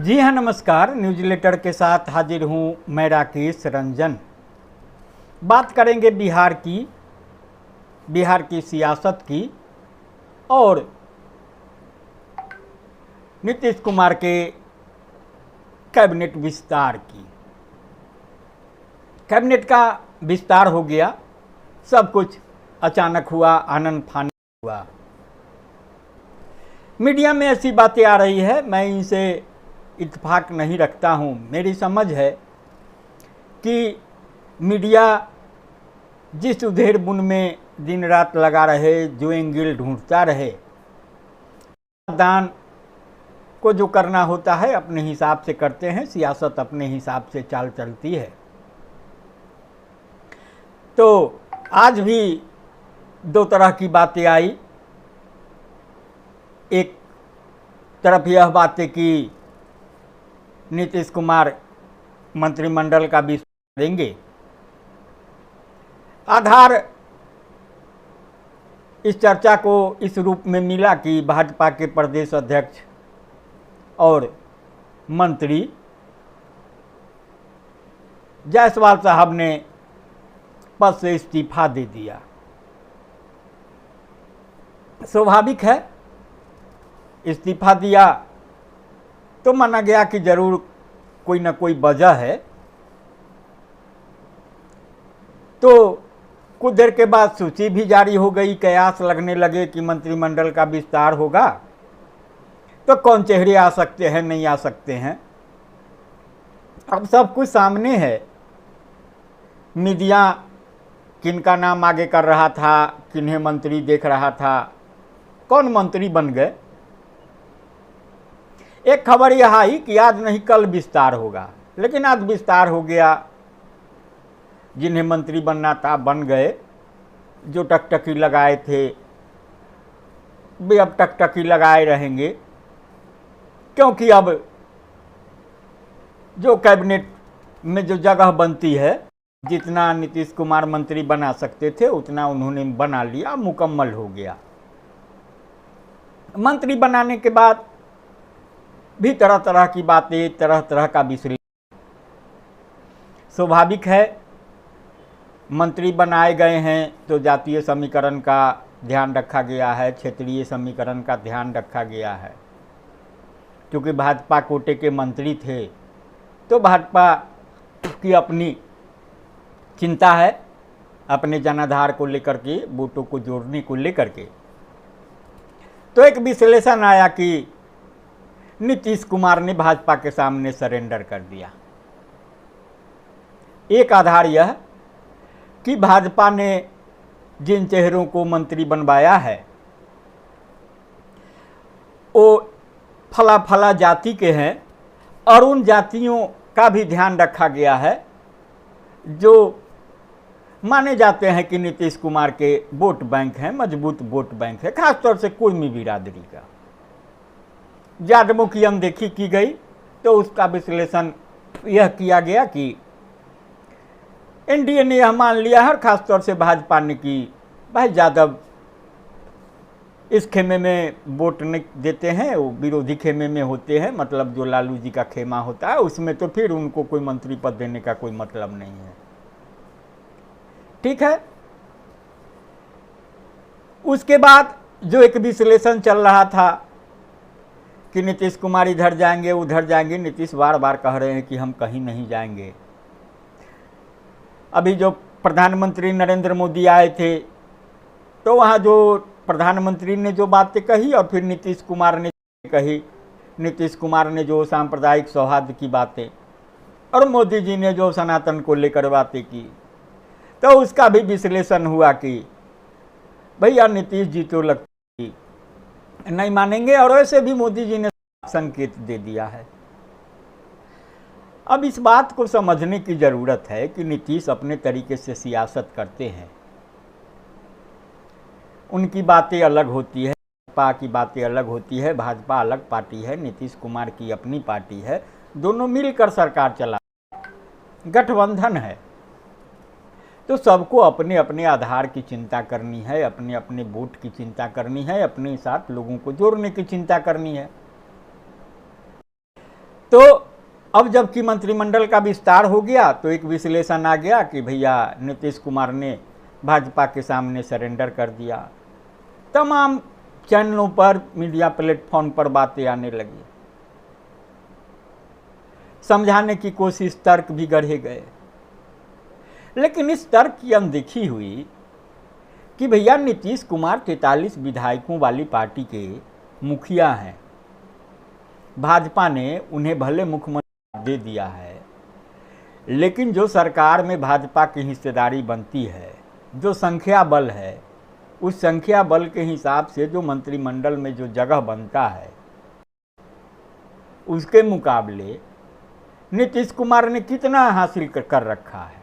जी हाँ, नमस्कार। News letter के साथ हाजिर हूँ मैं राकेश रंजन। बात करेंगे बिहार की सियासत की और नीतीश कुमार के कैबिनेट विस्तार की। कैबिनेट का विस्तार हो गया, सब कुछ अचानक हुआ, आनन फानन हुआ। मीडिया में ऐसी बातें आ रही है, मैं इनसे इत्तेफाक नहीं रखता हूँ। मेरी समझ है कि मीडिया जिस उधेड़ बुन में दिन रात लगा रहे, जो एंगल ढूंढता रहे, दान को जो करना होता है अपने हिसाब से करते हैं, सियासत अपने हिसाब से चाल चलती है। तो आज भी दो तरह की बातें आई। एक तरफ यह बातें कि नीतीश कुमार मंत्रिमंडल का विस्तार देंगे। आधार इस चर्चा को इस रूप में मिला कि भाजपा के प्रदेश अध्यक्ष और मंत्री जायसवाल साहब ने पद से इस्तीफा दे दिया। स्वाभाविक है, इस्तीफा दिया तो माना गया कि जरूर कोई ना कोई वजह है। तो कुछ देर के बाद सूची भी जारी हो गई। कयास लगने लगे कि मंत्रिमंडल का विस्तार होगा तो कौन चेहरे आ सकते हैं, नहीं आ सकते हैं। अब सब कुछ सामने है। मीडिया किनका नाम आगे कर रहा था, किन्हें मंत्री देख रहा था, कौन मंत्री बन गए। एक खबर यह आई कि आज नहीं कल विस्तार होगा, लेकिन आज विस्तार हो गया। जिन्हें मंत्री बनना था बन गए। जो टकटकी लगाए थे वे अब टकटकी लगाए रहेंगे, क्योंकि अब जो कैबिनेट में जो जगह बनती है, जितना नीतीश कुमार मंत्री बना सकते थे उतना उन्होंने बना लिया, मुकम्मल हो गया। मंत्री बनाने के बाद भी तरह तरह की बातें, तरह तरह का विश्लेषण। स्वाभाविक है, मंत्री बनाए गए हैं तो जातीय समीकरण का ध्यान रखा गया है, क्षेत्रीय समीकरण का ध्यान रखा गया है। क्योंकि भाजपा कोटे के मंत्री थे तो भाजपा की अपनी चिंता है, अपने जनाधार को लेकर के, वोटों को जोड़ने को लेकर के। तो एक विश्लेषण आया कि नीतीश कुमार ने भाजपा के सामने सरेंडर कर दिया। एक आधार यह कि भाजपा ने जिन चेहरों को मंत्री बनवाया है वो फला फला जाति के हैं और उन जातियों का भी ध्यान रखा गया है जो माने जाते हैं कि नीतीश कुमार के वोट बैंक हैं, मजबूत वोट बैंक है, खासतौर से कुर्मी बिरादरी का। यादवों की अनदेखी की गई तो उसका विश्लेषण यह किया गया कि एनडीए ने यह मान लिया है, खासतौर से भाजपा ने, कि भाई यादव इस खेमे में वोट नहीं देते हैं, वो विरोधी खेमे में होते हैं, मतलब जो लालू जी का खेमा होता है उसमें, तो फिर उनको कोई मंत्री पद देने का कोई मतलब नहीं है। ठीक है। उसके बाद जो एक विश्लेषण चल रहा था कि नीतीश कुमार इधर जाएंगे उधर जाएंगे, नीतीश बार बार कह रहे हैं कि हम कहीं नहीं जाएंगे। अभी जो प्रधानमंत्री नरेंद्र मोदी आए थे तो वहाँ जो प्रधानमंत्री ने जो बातें कही और फिर नीतीश कुमार ने कही, नीतीश कुमार ने जो सांप्रदायिक सौहार्द की बातें और मोदी जी ने जो सनातन को लेकर बातें की, तो उसका भी विश्लेषण हुआ कि भैया नीतीश जी तो लगती नहीं मानेंगे, और वैसे भी मोदी जी ने संकेत दे दिया है। अब इस बात को समझने की ज़रूरत है कि नीतीश अपने तरीके से सियासत करते हैं। उनकी बातें अलग होती है, भाजपा की बातें अलग होती है। भाजपा अलग पार्टी है, नीतीश कुमार की अपनी पार्टी है, दोनों मिलकर सरकार चला, गठबंधन है। तो सबको अपने अपने आधार की चिंता करनी है, अपने अपने वोट की चिंता करनी है, अपने साथ लोगों को जोड़ने की चिंता करनी है। तो अब जबकि मंत्रिमंडल का विस्तार हो गया तो एक विश्लेषण आ गया कि भैया नीतीश कुमार ने भाजपा के सामने सरेंडर कर दिया। तमाम चैनलों पर, मीडिया प्लेटफॉर्म पर बातें आने लगी, समझाने की कोशिश, तर्क भी गढ़े गए, लेकिन इस तर्क की अनदेखी हुई कि भैया नीतीश कुमार 43 विधायकों वाली पार्टी के मुखिया हैं। भाजपा ने उन्हें भले मुख्यमंत्री दे दिया है, लेकिन जो सरकार में भाजपा की हिस्सेदारी बनती है, जो संख्या बल है, उस संख्या बल के हिसाब से जो मंत्रिमंडल में जो जगह बनता है, उसके मुकाबले नीतीश कुमार ने कितना हासिल कर रखा है।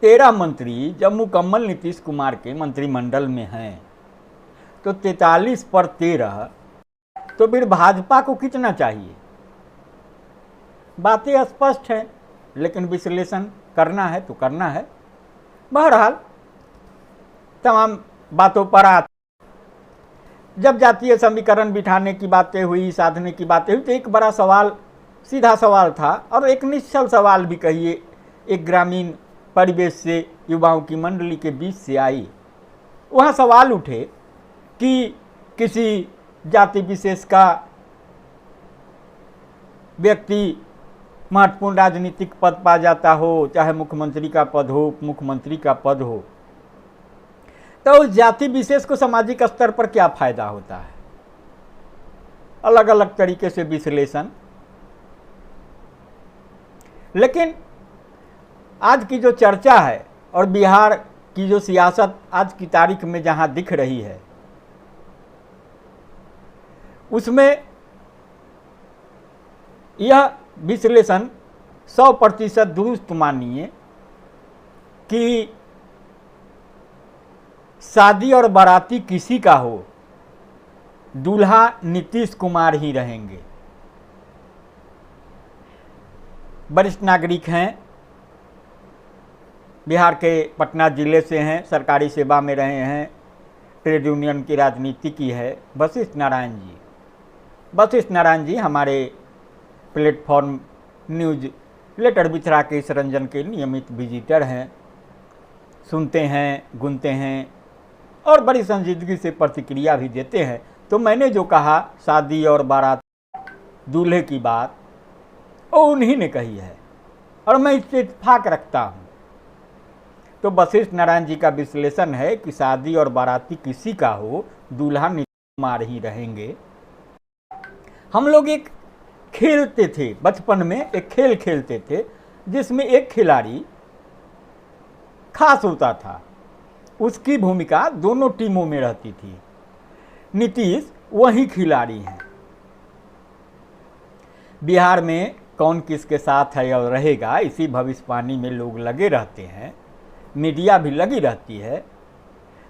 13 मंत्री जब मुकम्मल नीतीश कुमार के मंत्रिमंडल में हैं तो 43 पर 13, तो फिर भाजपा को कितना चाहिए? बातें स्पष्ट हैं, लेकिन विश्लेषण करना है तो करना है। बहरहाल तमाम बातों पर जब जातीय समीकरण बिठाने की बातें हुई, साधने की बातें हुई, तो एक बड़ा सवाल, सीधा सवाल था और एक निश्चल सवाल भी कहिए, एक ग्रामीण परिवेश से, युवाओं की मंडली के बीच से आई। वहाँ सवाल उठे कि किसी जाति विशेष का व्यक्ति महत्वपूर्ण राजनीतिक पद पा जाता हो, चाहे मुख्यमंत्री का पद हो, उप मुख्यमंत्री का पद हो, तो उस जाति विशेष को सामाजिक स्तर पर क्या फायदा होता है? अलग अलग तरीके से विश्लेषण। लेकिन आज की जो चर्चा है और बिहार की जो सियासत आज की तारीख में जहां दिख रही है, उसमें यह विश्लेषण 100% दुरुस्त मानिए कि शादी और बाराती किसी का हो, दूल्हा नीतीश कुमार ही रहेंगे। वरिष्ठ नागरिक हैं, बिहार के पटना जिले से हैं, सरकारी सेवा में रहे हैं, ट्रेड यूनियन की राजनीति की है। वशिष्ठ नारायण जी हमारे प्लेटफॉर्म न्यूज लेटर बिछड़ा के इस रंजन के नियमित विजिटर हैं, सुनते हैं, गुनते हैं और बड़ी संजीदगी से प्रतिक्रिया भी देते हैं। तो मैंने जो कहा शादी और बारात दूल्हे की बात, वो उन्हीं ने कही है और मैं इससे इत्तेफाक रखता हूँ। तो वशिष्ठ नारायण जी का विश्लेषण है कि शादी और बाराती किसी का हो, दूल्हा नीतीश कुमार ही रहेंगे। हम लोग एक खेलते थे बचपन में, एक खेल खेलते थे जिसमें एक खिलाड़ी खास होता था, उसकी भूमिका दोनों टीमों में रहती थी। नीतीश वही खिलाड़ी हैं। बिहार में कौन किसके साथ है और रहेगा, इसी भविष्यवाणी में लोग लगे रहते हैं, मीडिया भी लगी रहती है।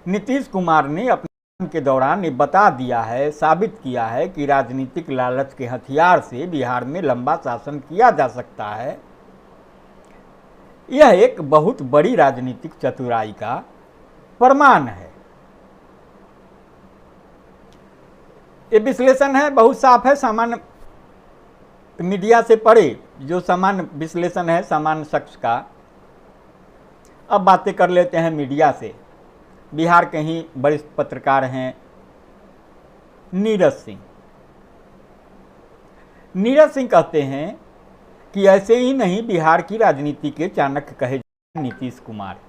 नीतीश कुमार ने अपने के दौरान ये बता दिया है, साबित किया है कि राजनीतिक लालच के हथियार से बिहार में लंबा शासन किया जा सकता है। यह एक बहुत बड़ी राजनीतिक चतुराई का प्रमाण है। ये विश्लेषण है, बहुत साफ है, सामान्य मीडिया से परे जो सामान्य विश्लेषण है सामान्य शख्स का। अब बातें कर लेते हैं मीडिया से। बिहार के ही वरिष्ठ पत्रकार हैं नीरज सिंह। नीरज सिंह कहते हैं कि ऐसे ही नहीं, बिहार की राजनीति के चाणक्य कहे नीतीश कुमार।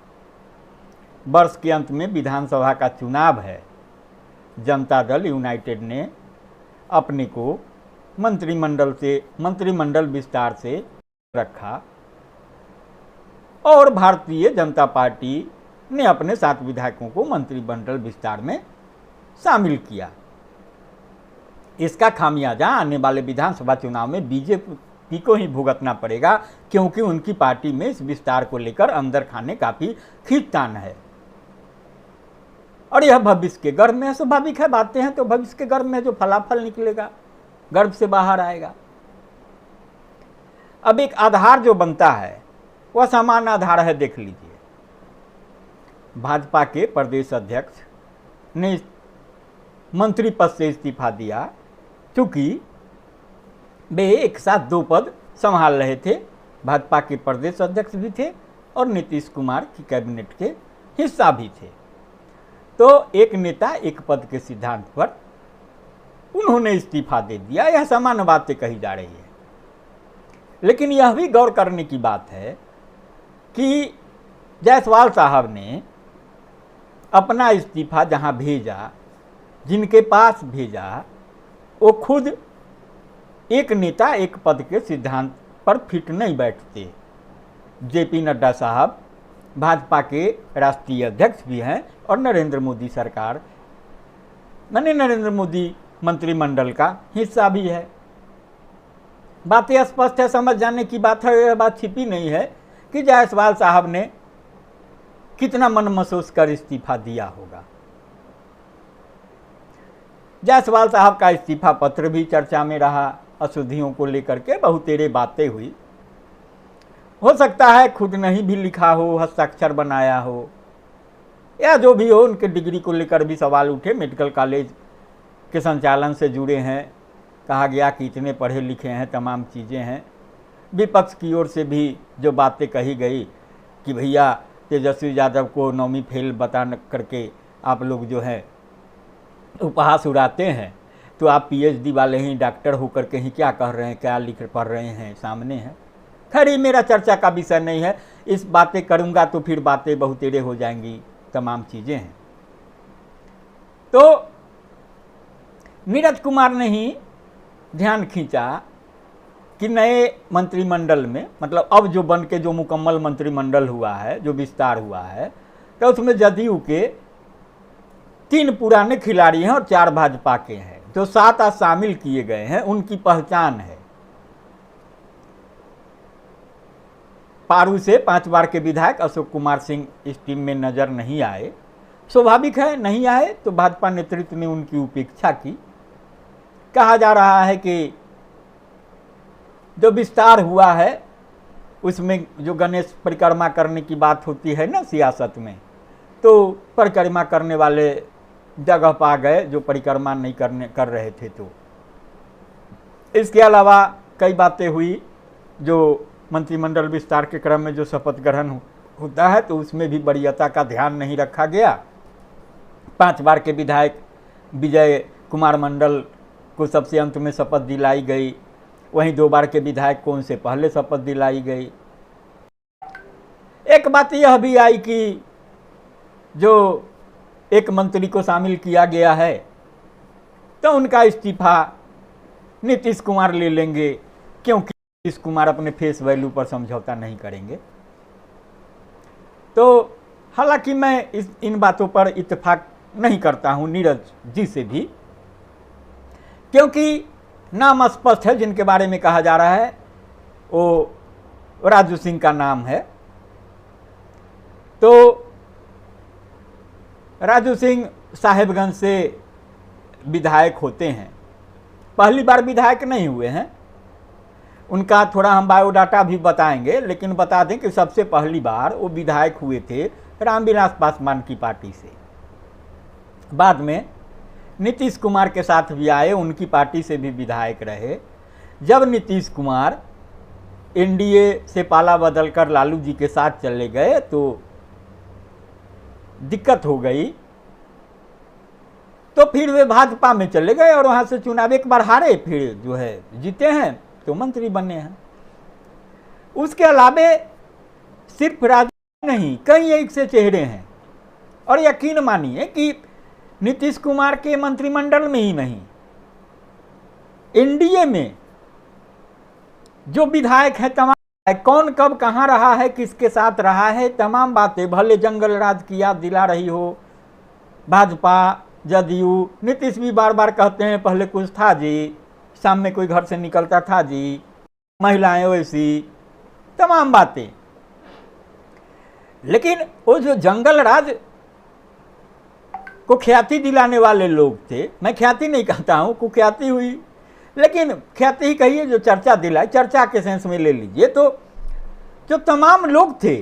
वर्ष के अंत में विधानसभा का चुनाव है, जनता दल यूनाइटेड ने अपने को मंत्रिमंडल विस्तार से रखा और भारतीय जनता पार्टी ने अपने 7 विधायकों को मंत्रिमंडल विस्तार में शामिल किया। इसका खामियाजा आने वाले विधानसभा चुनाव में बीजेपी को ही भुगतना पड़ेगा, क्योंकि उनकी पार्टी में इस विस्तार को लेकर अंदर खाने काफी खींचतान है और यह भविष्य के गर्भ में स्वाभाविक है। बातें हैं तो भविष्य के गर्भ में जो फलाफल निकलेगा, गर्भ से बाहर आएगा। अब एक आधार जो बनता है वह समान आधार है, देख लीजिए। भाजपा के प्रदेश अध्यक्ष ने मंत्री पद से इस्तीफा दिया, क्योंकि वे एक साथ 2 पद संभाल रहे थे, भाजपा के प्रदेश अध्यक्ष भी थे और नीतीश कुमार की कैबिनेट के हिस्सा भी थे। तो एक नेता एक पद के सिद्धांत पर उन्होंने इस्तीफा दे दिया। यह सामान्य बातें कही जा रही है, लेकिन यह भी गौर करने की बात है कि जायसवाल साहब ने अपना इस्तीफा जहां भेजा, जिनके पास भेजा, वो खुद एक नेता एक पद के सिद्धांत पर फिट नहीं बैठते। जेपी नड्डा साहब भाजपा के राष्ट्रीय अध्यक्ष भी हैं और नरेंद्र मोदी सरकार माने नरेंद्र मोदी मंत्रिमंडल का हिस्सा भी है। बातें स्पष्ट है, समझ जाने की बात है। यह बात छिपी नहीं है कि जायसवाल साहब ने कितना मन महसूस कर इस्तीफा दिया होगा। जायसवाल साहब का इस्तीफा पत्र भी चर्चा में रहा। अशुद्धियों को लेकर के बहुतेरे बातें हुई। हो सकता है खुद नहीं भी लिखा हो, हस्ताक्षर बनाया हो, या जो भी हो, उनके डिग्री को लेकर भी सवाल उठे। मेडिकल कॉलेज के संचालन से जुड़े हैं, कहा गया कि इतने पढ़े लिखे हैं, तमाम चीज़ें हैं। विपक्ष की ओर से भी जो बातें कही गई कि भैया तेजस्वी यादव को 9वीं फेल बता करके आप लोग जो है उपहास उड़ाते हैं, तो आप पीएचडी वाले ही डॉक्टर होकर के ही क्या कह रहे हैं, क्या लिख पढ़ रहे हैं, सामने है। खैर ये मेरा चर्चा का विषय नहीं है। इस बातें करूंगा तो फिर बातें बहुतेरे हो जाएंगी, तमाम चीज़ें हैं। तो नीरज कुमार ने ही ध्यान खींचा कि नए मंत्रिमंडल में, मतलब अब जो बन के जो मुकम्मल मंत्रिमंडल हुआ है, जो विस्तार हुआ है, तो उसमें जदयू के 3 पुराने खिलाड़ी हैं और 4 भाजपा के हैं। जो 7 आज शामिल किए गए हैं उनकी पहचान है। पारू से 5 बार के विधायक अशोक कुमार सिंह इस टीम में नजर नहीं आए। स्वाभाविक है, नहीं आए तो भाजपा नेतृत्व ने उनकी उपेक्षा की। कहा जा रहा है कि जो विस्तार हुआ है उसमें जो गणेश परिक्रमा करने की बात होती है ना सियासत में, तो परिक्रमा करने वाले जगह पा गए जो परिक्रमा नहीं कर रहे थे। तो इसके अलावा कई बातें हुई। जो मंत्रिमंडल विस्तार के क्रम में जो शपथ ग्रहण होता है तो उसमें भी वरीयता का ध्यान नहीं रखा गया। 5 बार के विधायक विजय कुमार मंडल को सबसे अंत में शपथ दिलाई गई, वहीं 2 बार के विधायक को उनसे पहले शपथ दिलाई गई। एक बात यह भी आई कि जो एक मंत्री को शामिल किया गया है तो उनका इस्तीफा नीतीश कुमार ले लेंगे, क्योंकि नीतीश कुमार अपने फेस वैल्यू पर समझौता नहीं करेंगे। तो हालांकि मैं इन बातों पर इत्तेफाक नहीं करता हूं नीरज जी से भी, क्योंकि नाम स्पष्ट है जिनके बारे में कहा जा रहा है, वो राजू सिंह का नाम है। तो राजू सिंह साहेबगंज से विधायक होते हैं, पहली बार विधायक नहीं हुए हैं। उनका थोड़ा हम बायोडाटा भी बताएंगे, लेकिन बता दें कि सबसे पहली बार वो विधायक हुए थे रामविलास पासवान की पार्टी से। बाद में नीतीश कुमार के साथ भी आए, उनकी पार्टी से भी विधायक रहे। जब नीतीश कुमार एनडीए से पाला बदल कर लालू जी के साथ चले गए तो दिक्कत हो गई, तो फिर वे भाजपा में चले गए और वहां से चुनाव एक बार हारे, फिर जो है जीते हैं तो मंत्री बने हैं। उसके अलावे सिर्फ राजू नहीं, कई एक से चेहरे हैं। और यकीन मानिए कि नीतीश कुमार के मंत्रिमंडल में ही नहीं, एनडीए में जो विधायक है तमाम, कौन कब कहाँ रहा है, किसके साथ रहा है, तमाम बातें, भले जंगल राज की याद दिला रही हो भाजपा, जदयू। नीतीश भी बार बार कहते हैं पहले कुछ था जी, शाम में कोई घर से निकलता था जी, महिलाएं वैसी, तमाम बातें। लेकिन वो जो जंगल राज को ख्याति दिलाने वाले लोग थे, मैं ख्याति नहीं कहता हूं, कुख्याति हुई, लेकिन ख्याति ही कहिए, जो चर्चा दिलाई, चर्चा के सेंस में ले लीजिए, तो जो तमाम लोग थे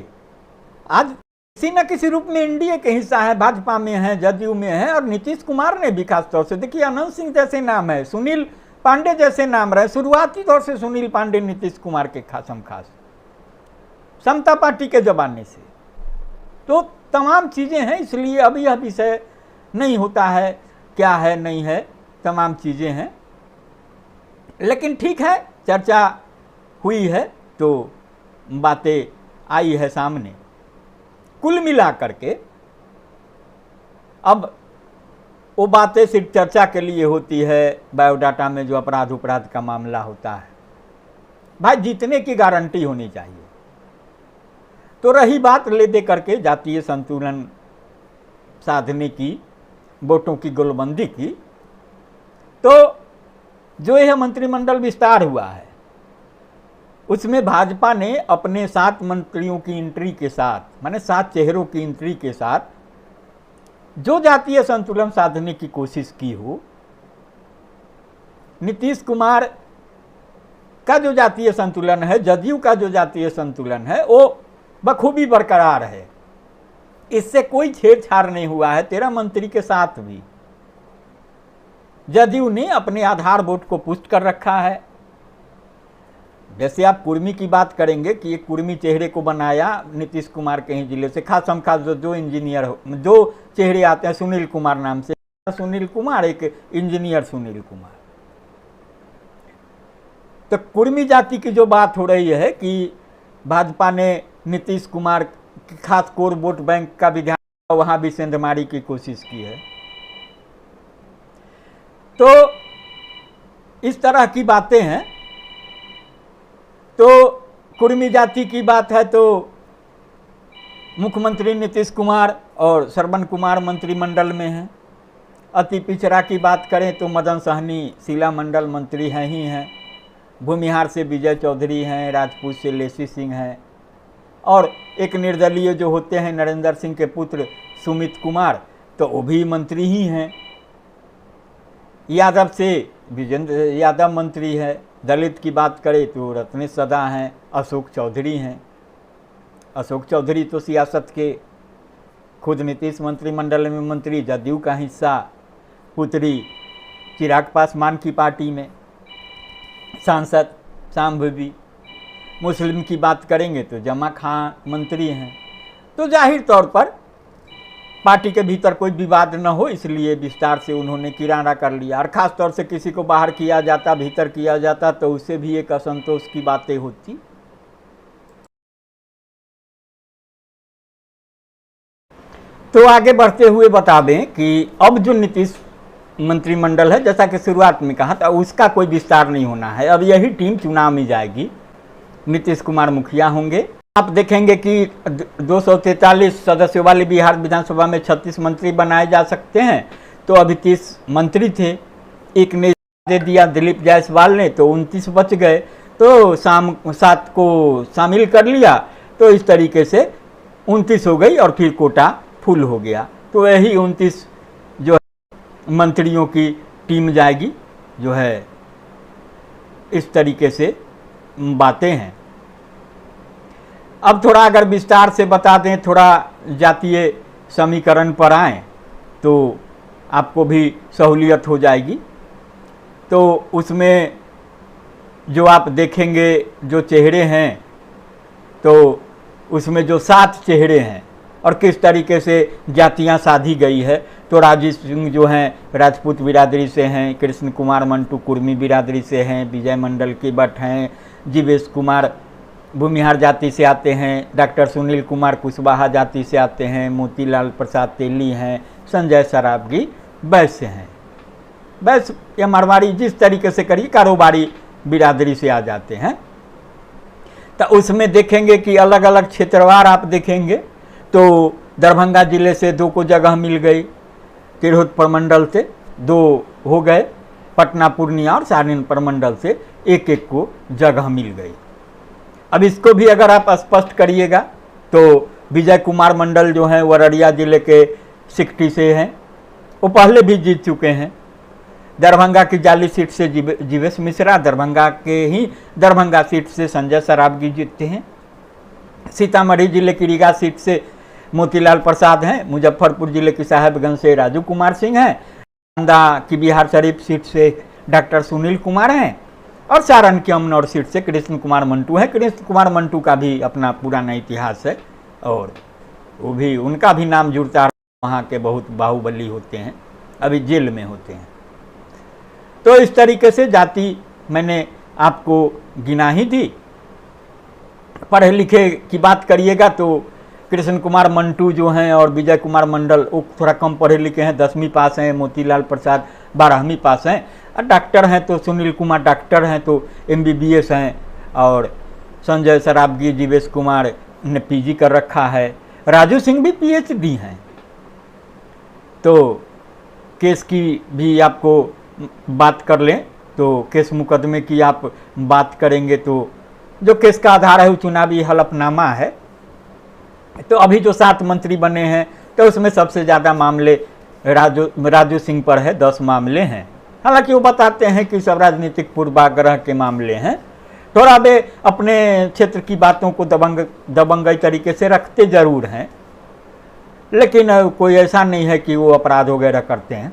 आज किसी न किसी रूप में एनडीए के हिस्सा है, भाजपा में है, जदयू में है। और नीतीश कुमार ने भी खास तौर से, देखिए अनंत सिंह जैसे नाम है, सुनील पांडे जैसे नाम रहे, शुरुआती दौर से सुनील पांडे नीतीश कुमार के खासम खास, समता पार्टी के जमाने से। तो तमाम चीज़ें हैं, इसलिए अभी यह विषय नहीं होता है क्या है नहीं है, तमाम चीज़ें हैं। लेकिन ठीक है, चर्चा हुई है तो बातें आई है सामने। कुल मिला करके अब वो बातें सिर्फ चर्चा के लिए होती है। बायोडाटा में जो अपराध उपराध का मामला होता है, भाई जीतने की गारंटी होनी चाहिए। तो रही बात ले दे करके जातीय संतुलन साधने की, वोटों की गोलबंदी की, तो जो यह मंत्रिमंडल विस्तार हुआ है उसमें भाजपा ने अपने 7 मंत्रियों की एंट्री के साथ, माने 7 चेहरों की एंट्री के साथ जो जातीय संतुलन साधने की कोशिश की हो, नीतीश कुमार का जो जातीय संतुलन है, जदयू का जो जातीय संतुलन है, वो बखूबी बरकरार है। इससे कोई छेड़छाड़ नहीं हुआ है। 13 मंत्री के साथ भी जदयू ने अपने आधार वोट को पुष्ट कर रखा है। जैसे आप कुर्मी की बात करेंगे कि एक कुर्मी चेहरे को बनाया नीतीश कुमार के ही जिले से, खासम खास जो इंजीनियर हो, जो चेहरे आते हैं सुनील कुमार नाम से, सुनील कुमार एक इंजीनियर सुनील कुमार। तो कुर्मी जाति की जो बात हो रही है कि भाजपा ने नीतीश कुमार की खास कोर वोट बैंक का भी ध्यान, वहां भी सेंधमारी की कोशिश की है। तो इस तरह की बातें हैं। तो कुर्मी जाति की बात है तो मुख्यमंत्री नीतीश कुमार और श्रवण कुमार मंत्रिमंडल में हैं। अति पिछड़ा की बात करें तो मदन सहनी शीला मंडल मंत्री हैं ही हैं। भूमिहार से विजय चौधरी हैं, राजपूत से लेसी सिंह हैं, और एक निर्दलीय जो होते हैं नरेंद्र सिंह के पुत्र सुमित कुमार, तो वो भी मंत्री ही हैं। यादव से विजेंद्र यादव मंत्री है। दलित की बात करें तो रत्नेश सदा हैं, अशोक चौधरी हैं। अशोक चौधरी तो सियासत के खुद नीतीश मंत्रिमंडल में मंत्री, जदयू का हिस्सा, पुत्री चिराग पासवान की पार्टी में सांसद शाम्भवी। मुस्लिम की बात करेंगे तो जमा खां मंत्री हैं। तो जाहिर तौर पर पार्टी के भीतर कोई विवाद न हो, इसलिए विस्तार से उन्होंने किराना कर लिया। और ख़ास तौर से किसी को बाहर किया जाता, भीतर किया जाता, तो उससे भी एक असंतोष की बातें होती। तो आगे बढ़ते हुए बता दें कि अब जो नीतीश मंत्रिमंडल है, जैसा कि शुरुआत में कहा था, उसका कोई विस्तार नहीं होना है। अब यही टीम चुनाव में जाएगी। नीतीश कुमार मुखिया होंगे। आप देखेंगे कि 243 सदस्यों वाली बिहार विधानसभा में 36 मंत्री बनाए जा सकते हैं। तो अभी 30 मंत्री थे, एक ने दे दिया दिलीप जायसवाल ने, तो 29 बच गए। तो शाम 7 को शामिल कर लिया, तो इस तरीके से 29 हो गई और फिर कोटा फुल हो गया। तो यही 29 जो है मंत्रियों की टीम जाएगी, जो है इस तरीके से बातें हैं। अब थोड़ा अगर विस्तार से बता दें, थोड़ा जातीय समीकरण पर आएँ तो आपको भी सहूलियत हो जाएगी। तो उसमें जो आप देखेंगे जो चेहरे हैं, तो उसमें जो 7 चेहरे हैं और किस तरीके से जातियां साधी गई है। तो राजेश सिंह जो हैं राजपूत बिरादरी से हैं, कृष्ण कुमार मंटू कुर्मी बिरादरी से हैं, विजय मंडल की भट्ट हैं, जीवेश कुमार भूमिहार जाति से आते हैं, डॉक्टर सुनील कुमार कुशवाहा जाति से आते हैं, मोतीलाल प्रसाद तेली हैं, संजय सरावगी वैश्य हैं। वैश्य या मारवाड़ी जिस तरीके से करिए, कारोबारी बिरादरी से आ जाते हैं। तो उसमें देखेंगे कि अलग अलग क्षेत्रवार आप देखेंगे तो दरभंगा जिले से 2 को जगह मिल गई, तिरहुत प्रमंडल से 2 हो गए, पटना पूर्णिया और सारण प्रमंडल से 1-1 को जगह मिल गई। अब इसको भी अगर आप स्पष्ट करिएगा तो विजय कुमार मंडल जो हैं अररिया जिले के सिकटी से हैं, वो पहले भी जीत चुके हैं। दरभंगा की जाली सीट से जीवेश मिश्रा, दरभंगा के ही दरभंगा सीट से संजय सरावगी जीतते हैं। सीतामढ़ी जिले की रीगा सीट से मोतीलाल प्रसाद हैं, मुजफ्फरपुर जिले की साहेबगंज से राजू कुमार सिंह हैं, नालंदा की बिहार शरीफ सीट से डॉक्टर सुनील कुमार हैं और सारण के अमनौर सीट से कृष्ण कुमार मंटू हैं। कृष्ण कुमार मंटू का भी अपना पुराना इतिहास है और वो भी उनका भी नाम जुड़ता है, वहाँ के बहुत बाहुबली होते हैं, अभी जेल में होते हैं। तो इस तरीके से जाति मैंने आपको गिना ही थी। पढ़े लिखे की बात करिएगा तो कृष्ण कुमार मंटू जो हैं और विजय कुमार मंडल वो थोड़ा कम पढ़े लिखे हैं, 10वीं पास हैं। मोतीलाल प्रसाद 12वीं पास हैं। और डॉक्टर हैं तो सुनील कुमार डॉक्टर हैं तो MBBS हैं। और संजय सराबगी, जीवेश कुमार ने PG कर रखा है। राजू सिंह भी PhD हैं। तो केस की भी आपको बात कर लें तो केस मुकदमे की आप बात करेंगे तो जो केस का आधार है वो चुनावी हलफनामा है। तो अभी जो 7 मंत्री बने हैं तो उसमें सबसे ज़्यादा मामले राजू सिंह पर है, 10 मामले हैं। हालांकि वो बताते हैं कि सब राजनीतिक पूर्वाग्रह के मामले हैं। थोड़ा वे अपने क्षेत्र की बातों को दबंगई तरीके से रखते जरूर हैं, लेकिन कोई ऐसा नहीं है कि वो अपराध वगैरह करते हैं।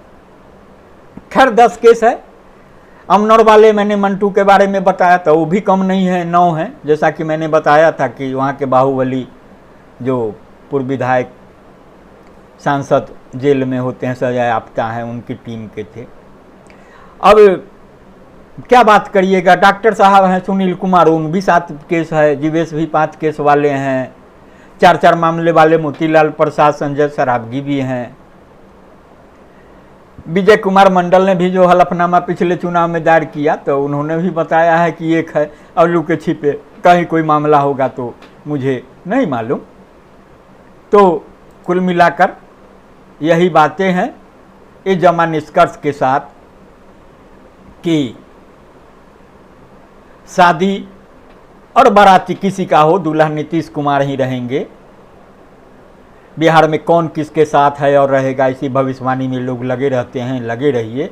खैर 10 केस है। अमनौर वाले मैंने मंटू के बारे में बताया था, वो भी कम नहीं है, 9 हैं। जैसा कि मैंने बताया था कि वहाँ के बाहुबली जो पूर्व विधायक सांसद जेल में होते हैं, सजा याफ्ता हैं, उनकी टीम के थे। अब क्या बात करिएगा, डॉक्टर साहब हैं सुनील कुमार, उन भी 7 केस है। जीवेश भी 5 केस वाले हैं। 4 मामले वाले मोतीलाल प्रसाद, संजय सराबगी भी हैं। विजय कुमार मंडल ने भी जो हलफनामा पिछले चुनाव में दायर किया तो उन्होंने भी बताया है कि एक है अल्लू के छिपे, कहीं कोई मामला होगा तो मुझे नहीं मालूम। तो कुल मिलाकर यही बातें हैं। ये जमा निष्कर्ष के साथ कि शादी और बाराती किसी का हो, दूल्हा नीतीश कुमार ही रहेंगे। बिहार में कौन किसके साथ है और रहेगा, इसी भविष्यवाणी में लोग लगे रहते हैं। लगे रहिए।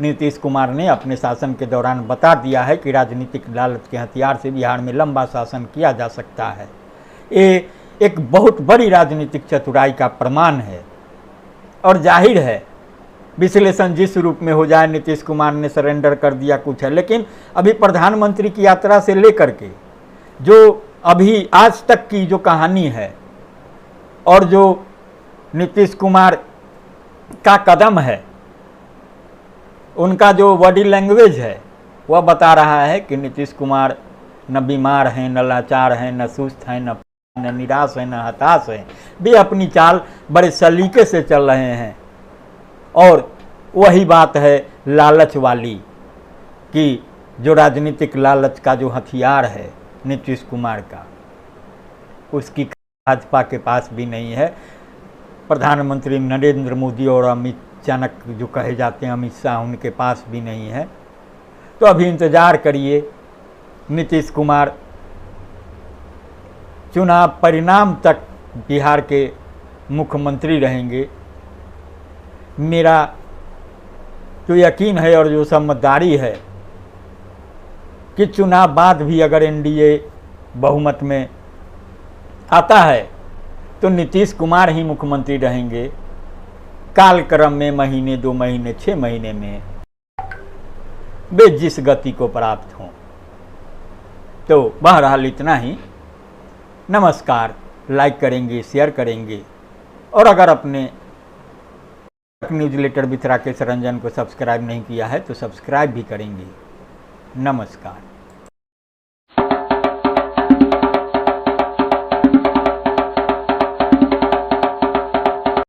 नीतीश कुमार ने अपने शासन के दौरान बता दिया है कि राजनीतिक लालच के हथियार से बिहार में लंबा शासन किया जा सकता है। ये एक बहुत बड़ी राजनीतिक चतुराई का प्रमाण है और जाहिर है विश्लेषण जिस रूप में हो जाए, नीतीश कुमार ने सरेंडर कर दिया कुछ है, लेकिन अभी प्रधानमंत्री की यात्रा से लेकर के जो अभी आज तक की जो कहानी है और जो नीतीश कुमार का कदम है, उनका जो बॉडी लैंग्वेज है वह बता रहा है कि नीतीश कुमार न बीमार हैं, न लाचार हैं, न सुस्त हैं, न निराश हैं, न हताश हैं। वे अपनी चाल बड़े सलीके से चल रहे हैं। और वही बात है लालच वाली कि जो राजनीतिक लालच का जो हथियार है नीतीश कुमार का, उसकी भाजपा के पास भी नहीं है। प्रधानमंत्री नरेंद्र मोदी और अमित चाणक्य जो कहे जाते हैं, अमित शाह, उनके पास भी नहीं है। तो अभी इंतज़ार करिए। नीतीश कुमार चुनाव परिणाम तक बिहार के मुख्यमंत्री रहेंगे। मेरा जो यकीन है और जो समझदारी है कि चुनाव बाद भी अगर NDA बहुमत में आता है तो नीतीश कुमार ही मुख्यमंत्री रहेंगे। कालक्रम में महीने, 2 महीने, 6 महीने में वे जिस गति को प्राप्त हों। तो बहरहाल इतना ही। नमस्कार। लाइक करेंगे, शेयर करेंगे और अगर अपने न्यूज़लेटर विथ राकेश रंजन को सब्सक्राइब नहीं किया है तो सब्सक्राइब भी करेंगे। नमस्कार।